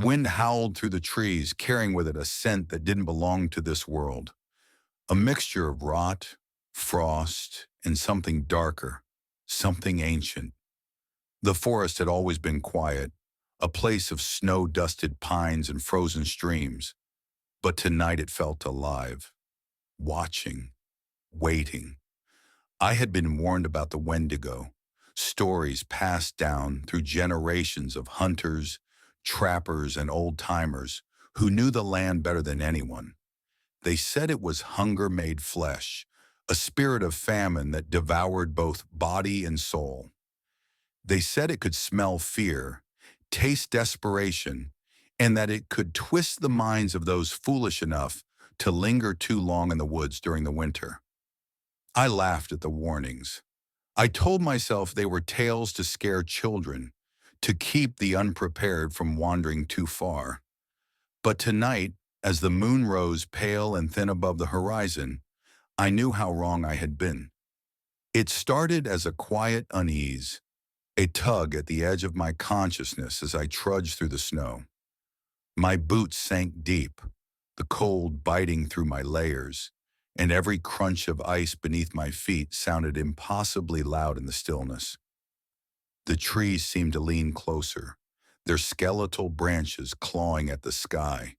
wind howled through the trees, carrying with it a scent that didn't belong to this world. A mixture of rot, frost, and something darker, something ancient. The forest had always been quiet, a place of snow-dusted pines and frozen streams, but tonight it felt alive, watching, waiting. I had been warned about the Wendigo, stories passed down through generations of hunters, trappers, and old-timers who knew the land better than anyone. They said it was hunger made flesh, a spirit of famine that devoured both body and soul. They said it could smell fear, taste desperation, and that it could twist the minds of those foolish enough to linger too long in the woods during the winter. I laughed at the warnings. I told myself they were tales to scare children, to keep the unprepared from wandering too far. But tonight, as the moon rose pale and thin above the horizon, I knew how wrong I had been. It started as a quiet unease, a tug at the edge of my consciousness as I trudged through the snow. My boots sank deep, the cold biting through my layers, and every crunch of ice beneath my feet sounded impossibly loud in the stillness. The trees seemed to lean closer, their skeletal branches clawing at the sky,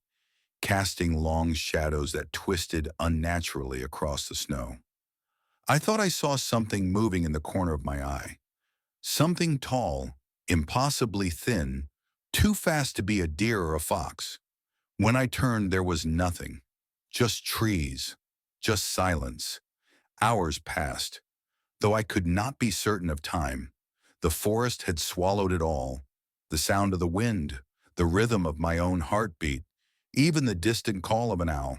casting long shadows that twisted unnaturally across the snow. I thought I saw something moving in the corner of my eye. Something tall, impossibly thin, too fast to be a deer or a fox. When I turned, there was nothing. Just trees. Just silence. Hours passed. Though I could not be certain of time, the forest had swallowed it all. The sound of the wind, the rhythm of my own heartbeat, even the distant call of an owl.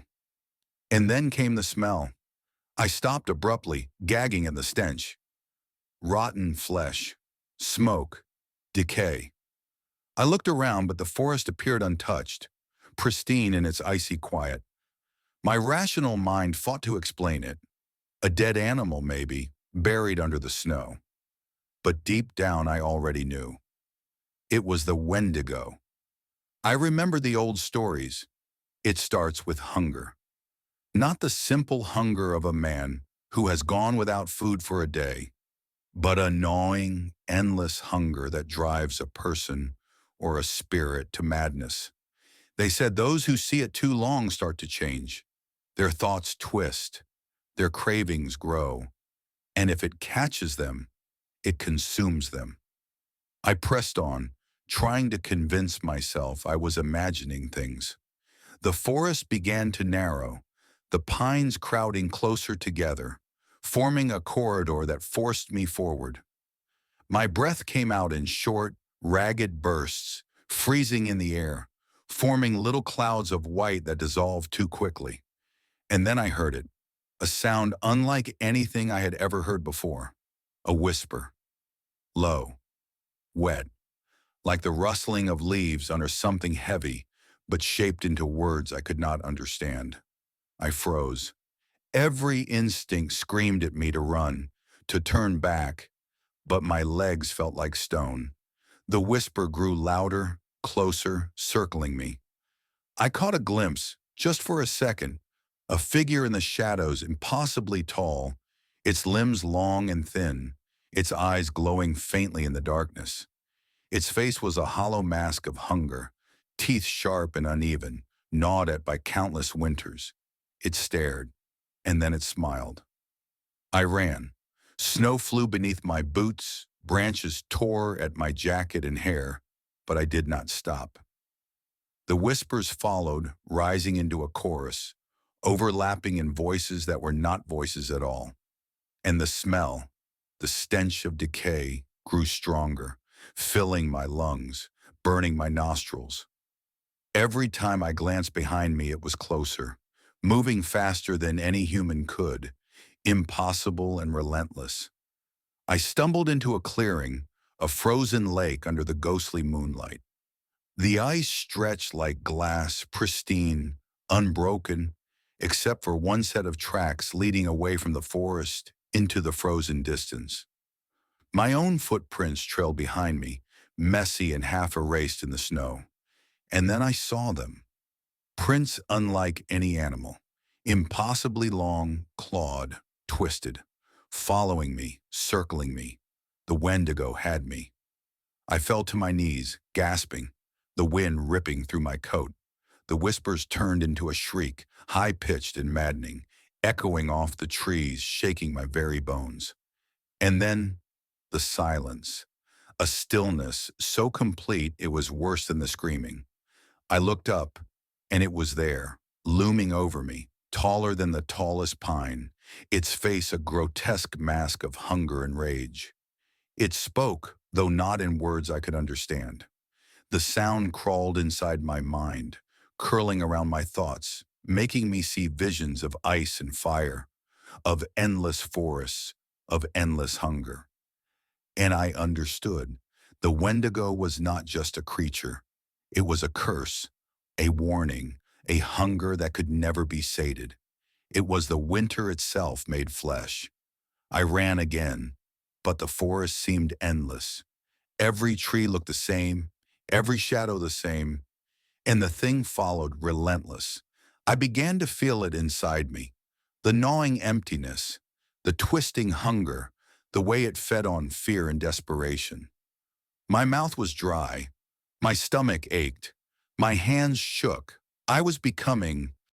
And then came the smell. I stopped abruptly, gagging in the stench. Rotten flesh, smoke, decay. I looked around, but the forest appeared untouched, pristine in its icy quiet. My rational mind fought to explain it. A dead animal, maybe, buried under the snow. But deep down I already knew. It was the Wendigo. I remember the old stories. It starts with hunger. Not the simple hunger of a man who has gone without food for a day, but a gnawing, endless hunger that drives a person or a spirit to madness. They said those who see it too long start to change. Their thoughts twist, their cravings grow, and if it catches them, it consumes them. I pressed on, trying to convince myself I was imagining things. The forest began to narrow, the pines crowding closer together, forming a corridor that forced me forward. My breath came out in short, ragged bursts, freezing in the air, forming little clouds of white that dissolved too quickly. And then I heard it, a sound unlike anything I had ever heard before. A whisper, low, wet, like the rustling of leaves under something heavy, but shaped into words I could not understand. I froze. Every instinct screamed at me to run, to turn back, but my legs felt like stone. The whisper grew louder, closer, circling me. I caught a glimpse, just for a second, a figure in the shadows, impossibly tall, its limbs long and thin, its eyes glowing faintly in the darkness. Its face was a hollow mask of hunger, teeth sharp and uneven, gnawed at by countless winters. It stared, and then it smiled. I ran. Snow flew beneath my boots, branches tore at my jacket and hair, but I did not stop. The whispers followed, rising into a chorus, overlapping in voices that were not voices at all. And the smell, the stench of decay, grew stronger, filling my lungs, burning my nostrils. Every time I glanced behind me, it was closer, moving faster than any human could, impossible and relentless. I stumbled into a clearing, a frozen lake under the ghostly moonlight. The ice stretched like glass, pristine, unbroken, except for one set of tracks leading away from the forest into the frozen distance. My own footprints trailed behind me, messy and half erased in the snow. And then I saw them. Prints unlike any animal. Impossibly long, clawed, twisted. Following me, circling me. The Wendigo had me. I fell to my knees, gasping, the wind ripping through my coat. The whispers turned into a shriek, high-pitched and maddening, echoing off the trees, shaking my very bones. And then, the silence. A stillness so complete it was worse than the screaming. I looked up, and it was there, looming over me, taller than the tallest pine, its face a grotesque mask of hunger and rage. It spoke, though not in words I could understand. The sound crawled inside my mind, curling around my thoughts, making me see visions of ice and fire, of endless forests, of endless hunger. And I understood. The Wendigo was not just a creature. It was a curse, a warning, a hunger that could never be sated. It was the winter itself made flesh. I ran again, but the forest seemed endless. Every tree looked the same, every shadow the same, and the thing followed relentless. I began to feel it inside me. The gnawing emptiness, the twisting hunger, the way it fed on fear and desperation. My mouth was dry. My stomach ached. My hands shook. I was becoming